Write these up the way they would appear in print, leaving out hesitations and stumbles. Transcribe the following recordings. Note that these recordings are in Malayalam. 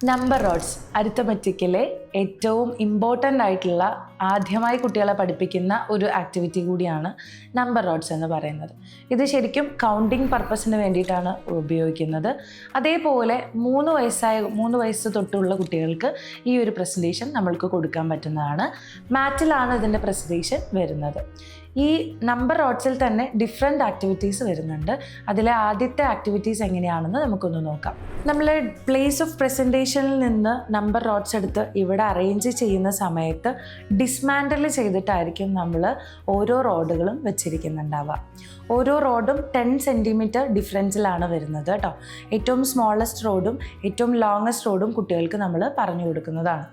നമ്പർ റോഡ്സ് അരിത്തമെറ്റിക്കിലെ ഏറ്റവും ഇമ്പോർട്ടൻ്റ് ആയിട്ടുള്ള ആദ്യമായി കുട്ടികളെ പഠിപ്പിക്കുന്ന ഒരു ആക്ടിവിറ്റി കൂടിയാണ് നമ്പർ റോഡ്സ് എന്ന് പറയുന്നത്. ഇത് ശരിക്കും കൗണ്ടിങ് പർപ്പസിന് വേണ്ടിയിട്ടാണ് ഉപയോഗിക്കുന്നത്. അതേപോലെ 3 വയസ്സ് തൊട്ടുള്ള കുട്ടികൾക്ക് ഈ ഒരു പ്രസൻറ്റേഷൻ നമ്മൾക്ക് കൊടുക്കാൻ പറ്റുന്നതാണ്. മാറ്റിലാണ് ഇതിൻ്റെ പ്രസൻറ്റേഷൻ വരുന്നത്. ഈ നമ്പർ റോഡ്സിൽ തന്നെ ഡിഫറെൻ്റ് ആക്ടിവിറ്റീസ് വരുന്നുണ്ട്. അതിലെ ആദ്യത്തെ ആക്ടിവിറ്റീസ് എങ്ങനെയാണെന്ന് നമുക്കൊന്ന് നോക്കാം. നമ്മൾ പ്ലേസ് ഓഫ് പ്രസൻറ്റേഷനിൽ നിന്ന് നമ്പർ റോഡ്സ് എടുത്ത് ഇവിടെ അറേഞ്ച് ചെയ്യുന്ന സമയത്ത് ഡിസ്മാൻഡിൽ ചെയ്തിട്ടായിരിക്കും നമ്മൾ ഓരോ റോഡുകളും വെച്ചിരിക്കുന്നുണ്ടാവുക. ഓരോ റോഡും 10 സെൻറ്റിമീറ്റർ ഡിഫറൻസിലാണ് വരുന്നത് കേട്ടോ. ഏറ്റവും സ്മോളസ്റ്റ് റോഡും ഏറ്റവും ലോങ്ങസ്റ്റ് റോഡും കുട്ടികൾക്ക് നമ്മൾ പറഞ്ഞു കൊടുക്കുന്നതാണ്.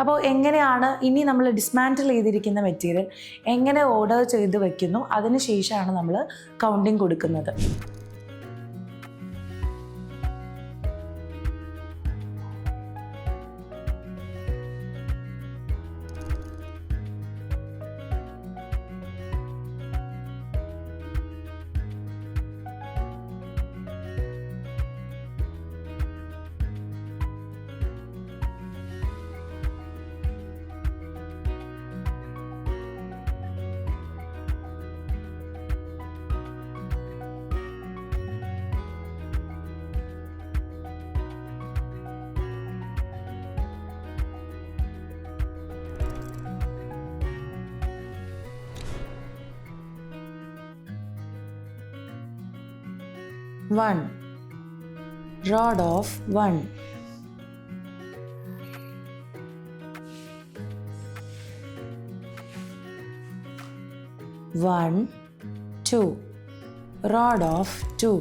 അപ്പോൾ എങ്ങനെയാണ് ഇനി നമ്മൾ ഡിസ്മാൻറ്റിൽ ചെയ്തിരിക്കുന്ന മെറ്റീരിയൽ എങ്ങനെ ഓർഡർ ചെയ്ത് വെക്കുന്നു, അതിന് ശേഷമാണ് നമ്മൾ കൗണ്ടിങ് കൊടുക്കുന്നത്. One rod of 1, 1, 2 rod of 2,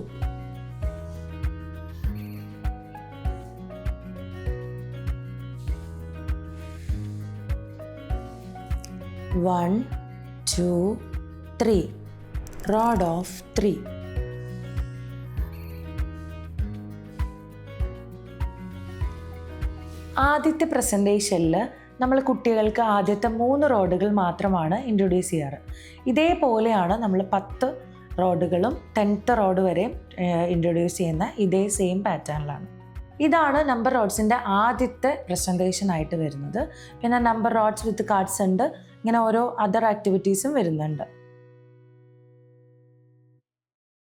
1, 2, 3 rod of 3. ആദ്യത്തെ പ്രസൻറ്റേഷനിൽ നമ്മൾ കുട്ടികൾക്ക് ആദ്യത്തെ 3 റോഡുകൾ മാത്രമാണ് ഇൻട്രൊഡ്യൂസ് ചെയ്യാറ്. ഇതേപോലെയാണ് നമ്മൾ 10 റോഡുകളും 10th റോഡ് വരെ ഇൻട്രൊഡ്യൂസ് ചെയ്യുന്ന ഇതേ സെയിം പാറ്റേണിലാണ്. ഇതാണ് നമ്പർ റോഡ്സിൻ്റെ ആദ്യത്തെ പ്രസൻറ്റേഷൻ ആയിട്ട് വരുന്നത്. പിന്നെ നമ്പർ റോഡ്സ് വിത്ത് കാർഡ്സ് ഉണ്ട്. ഇങ്ങനെ ഓരോ അതർ ആക്ടിവിറ്റീസും വരുന്നുണ്ട്.